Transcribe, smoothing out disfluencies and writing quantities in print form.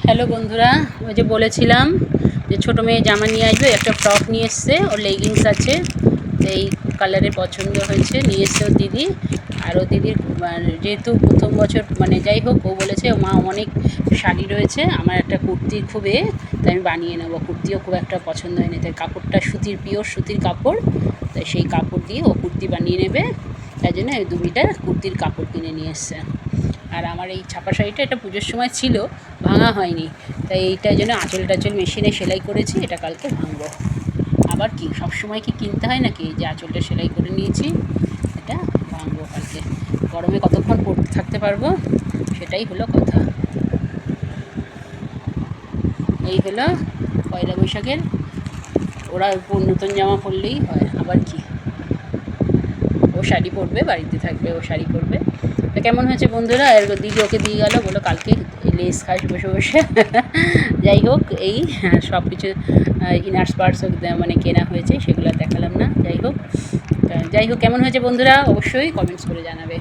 Hello বন্ধুরা, ওই যে বলেছিলাম যে ছোটো মেয়ে জামা নিয়ে আসবে, একটা ফ্রক নিয়ে এসছে, ওর লেগিংস আছে, এই কালারে পছন্দ হয়েছে, নিয়ে এসছে ওর দিদি। আর ও দিদির যেহেতু প্রথম বছর মানে যাই হোক, ও বলেছে মা অনেক শাড়ি রয়েছে, আমার একটা কুর্তি খুব তাই আমি বানিয়ে নেবো। কুর্তিও খুব একটা পছন্দ হয়নি, তাই কাপড়টা সুতির, পিওর সুতির কাপড়, তাই সেই কাপড় দিয়ে ও কুর্তি বানিয়ে নেবে। তাই জন্য এই 2 মিটার কুর্তির কাপড় কিনে নিয়ে এসছে। আর আমার এই ছাপা শাড়িটা, এটা পুজোর সময় ছিল, ভাঙা হয়নি, তাই এইটার জন্য আঁচল টাচল মেশিনে সেলাই করেছি, এটা কালকে ভাঙবো। আবার কি সব সময় কি কিনতে হয় নাকি? যে আঁচলটা সেলাই করে নিয়েছি, এটা ভাঙবো কালকে। গরমে কতক্ষণ পরতে থাকতে পারবো, সেটাই হলো কথা। এই হলো পয়লা বৈশাখের, ওরা নতুন জামা পরলেই হয়, আবার কি। ও শাড়ি পরবে, বাড়িতে থাকবে, ও শাড়ি পরবে। তো কেমন হয়েছে বন্ধুরা? আর দিদি ওকে দিয়ে গেল, বলো কালকে লেস খাস বসে বসে। যাই হোক, এই সব কিছু ইনার্স পার্টস মানে কেনা হয়েছে, সেগুলো দেখালাম না। যাই হোক, কেমন হয়েছে বন্ধুরা? অবশ্যই কমেন্টস করে জানাবে।